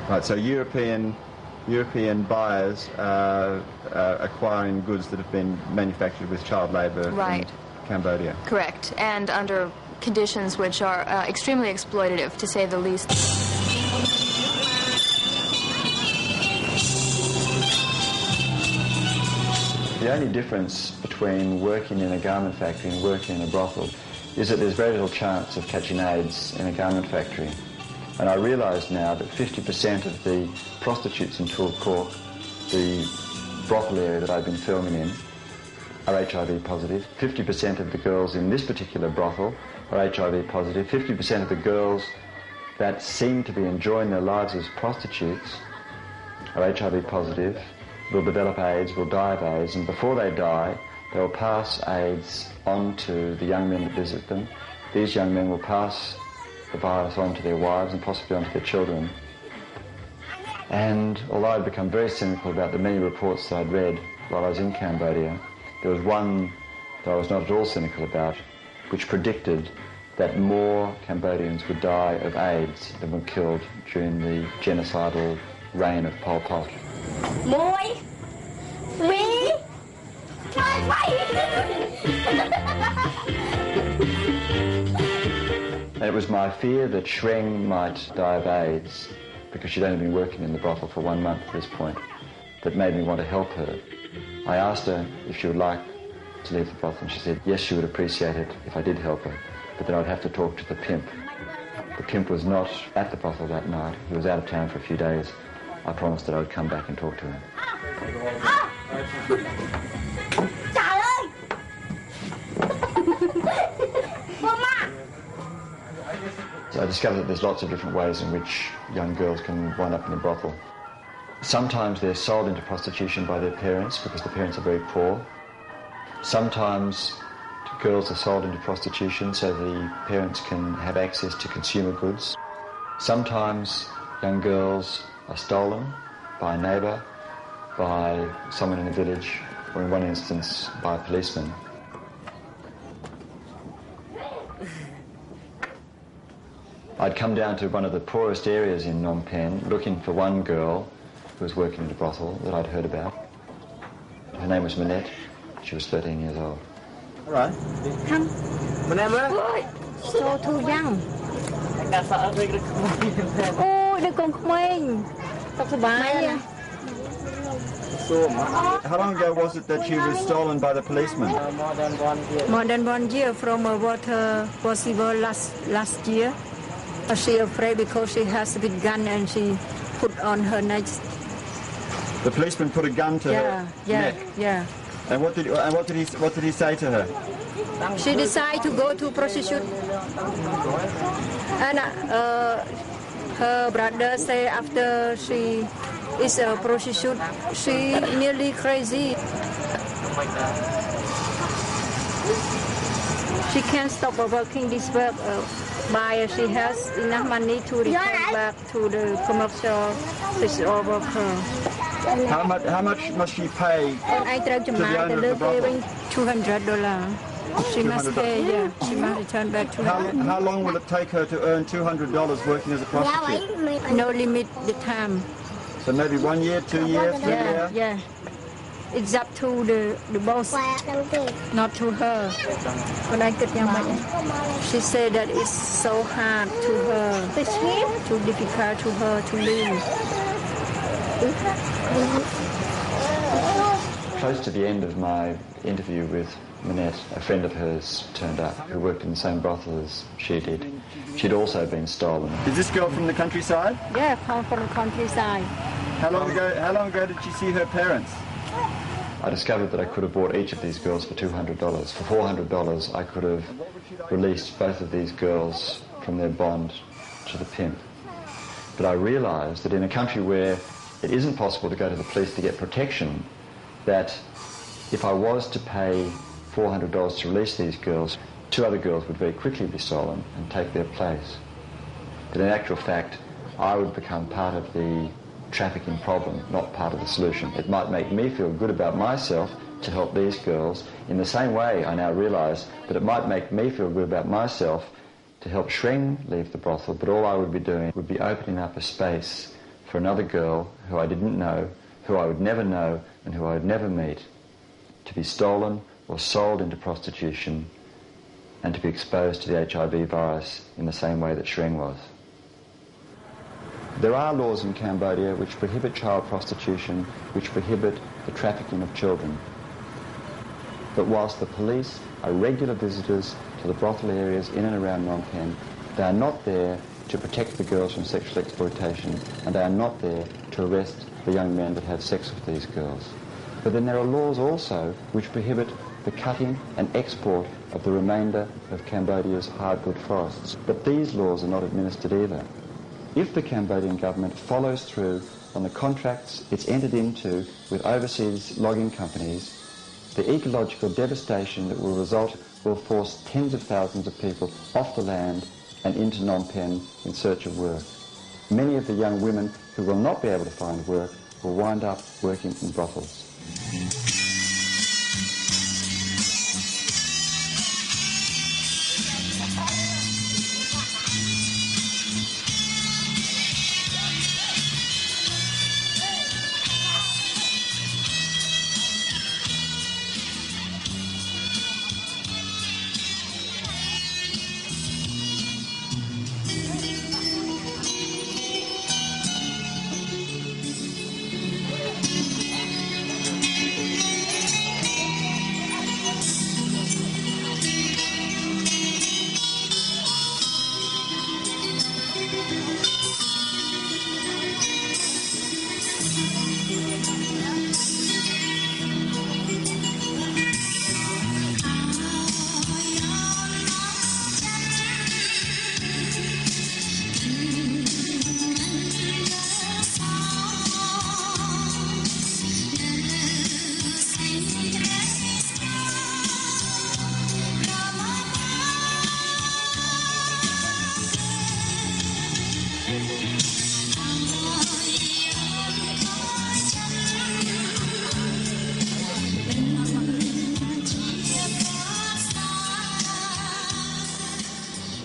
Right, so European buyers acquiring goods that have been manufactured with child labour in Cambodia. Correct, and under conditions which are extremely exploitative, to say the least. The only difference between working in a garment factory and working in a brothel is that there's very little chance of catching AIDS in a garment factory. And I realise now that 50% of the prostitutes in Tulkork, the brothel area that I've been filming in, are HIV positive. 50% of the girls in this particular brothel are HIV positive. 50% of the girls that seem to be enjoying their lives as prostitutes are HIV positive, will develop AIDS, will die of AIDS, and before they die, they'll pass AIDS on to the young men that visit them. These young men will pass the virus on to their wives and possibly on to their children. And although I'd become very cynical about the many reports that I'd read while I was in Cambodia, there was one that I was not at all cynical about, which predicted that more Cambodians would die of AIDS than were killed during the genocidal reign of Pol Pot. It was my fear that Shreng might die of AIDS, because she'd only been working in the brothel for 1 month at this point, that made me want to help her. I asked her if she would like to leave the brothel, and she said yes, she would appreciate it if I did help her, but then I'd have to talk to the pimp. The pimp was not at the brothel that night. He was out of town for a few days. I promised that I would come back and talk to him. So I discovered that there's lots of different ways in which young girls can wind up in a brothel. Sometimes they're sold into prostitution by their parents because the parents are very poor. Sometimes girls are sold into prostitution so the parents can have access to consumer goods. Sometimes young girls are stolen by a neighbour, by someone in a village, or in one instance by a policeman. I'd come down to one of the poorest areas in Phnom Penh looking for one girl who was working in a brothel that I'd heard about. Her name was Minette. She was 13 years old. All right. Come. So too young. Oh, they're going to How long ago was it that she was stolen by the policeman? More than 1 year from water possible last year. She afraid because she has a big gun and she put on her neck. The policeman put a gun to her neck? Yeah. And what did he say to her? She decided to go to prostitute. And her brother say after she is a prostitute, she nearly crazy. She can't stop working this work. By she has enough money to return back to the commercial sexual worker. How much must she pay to the owner of the brothel? $200. She must pay, yeah. She must return back to her. How long will it take her to earn $200 working as a prostitute? No limit the time. So maybe 1 year, 2 years, 3 years? Yeah. It's up to the boss, not to her. When I get young, she said that it's so hard to her, too difficult to her to live. Close to the end of my interview with Minette, a friend of hers turned up who worked in the same brothel as she did. She'd also been stolen. Is this girl from the countryside? Yeah, come from the countryside. How long ago did she see her parents? I discovered that I could have bought each of these girls for $200. For $400, I could have released both of these girls from their bond to the pimp. But I realised that in a country where it isn't possible to go to the police to get protection, that if I was to pay $400 to release these girls, 2 other girls would very quickly be stolen and take their place. But in actual fact, I would become part of the trafficking problem, not part of the solution. It might make me feel good about myself to help these girls. In the same way, I now realise that it might make me feel good about myself to help Shreng leave the brothel, but all I would be doing would be opening up a space for another girl who I didn't know, who I would never know, and who I would never meet, to be stolen or sold into prostitution and to be exposed to the HIV virus in the same way that Shreng was. There are laws in Cambodia which prohibit child prostitution, which prohibit the trafficking of children. But whilst the police are regular visitors to the brothel areas in and around Phnom Penh, they are not there to protect the girls from sexual exploitation, and they are not there to arrest the young men that have sex with these girls. But then there are laws also which prohibit the cutting and export of the remainder of Cambodia's hardwood forests. But these laws are not administered either. If the Cambodian government follows through on the contracts it's entered into with overseas logging companies, the ecological devastation that will result will force tens of thousands of people off the land and into Phnom Penh in search of work. Many of the young women who will not be able to find work will wind up working in brothels.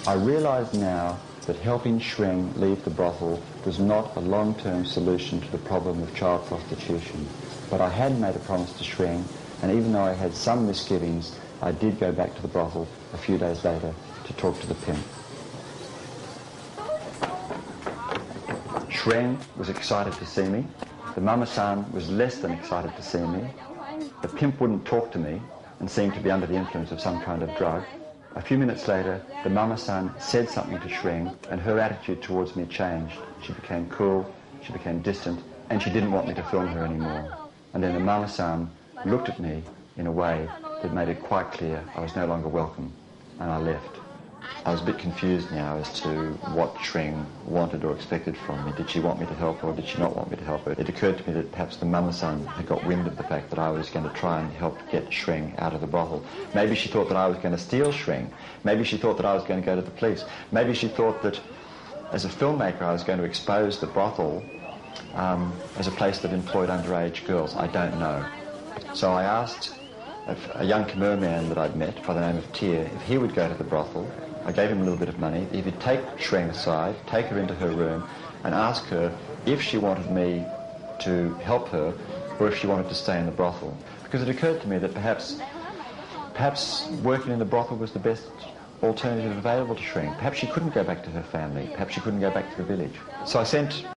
I realise now that helping Shreng leave the brothel was not a long-term solution to the problem of child prostitution. But I had made a promise to Shreng, and even though I had some misgivings, I did go back to the brothel a few days later to talk to the pimp. Shreng was excited to see me. The mama-san was less than excited to see me. The pimp wouldn't talk to me and seemed to be under the influence of some kind of drug. A few minutes later, the mama-san said something to Shreng, and her attitude towards me changed. She became cool, she became distant, and she didn't want me to film her anymore. And then the mama-san looked at me in a way that made it quite clear I was no longer welcome, and I left. I was a bit confused now as to what Shreng wanted or expected from me. Did she want me to help her or did she not want me to help her? It occurred to me that perhaps the mama-san had got wind of the fact that I was going to try and help get Shreng out of the brothel. Maybe she thought that I was going to steal Shreng. Maybe she thought that I was going to go to the police. Maybe she thought that as a filmmaker I was going to expose the brothel as a place that employed underage girls. I don't know. So I asked a young Khmer man that I'd met by the name of Takeo if he would go to the brothel. I gave him a little bit of money. If he'd take Shreng aside, take her into her room and ask her if she wanted me to help her or if she wanted to stay in the brothel. Because it occurred to me that perhaps working in the brothel was the best alternative available to Shreng. Perhaps she couldn't go back to her family. Perhaps she couldn't go back to the village. So I sent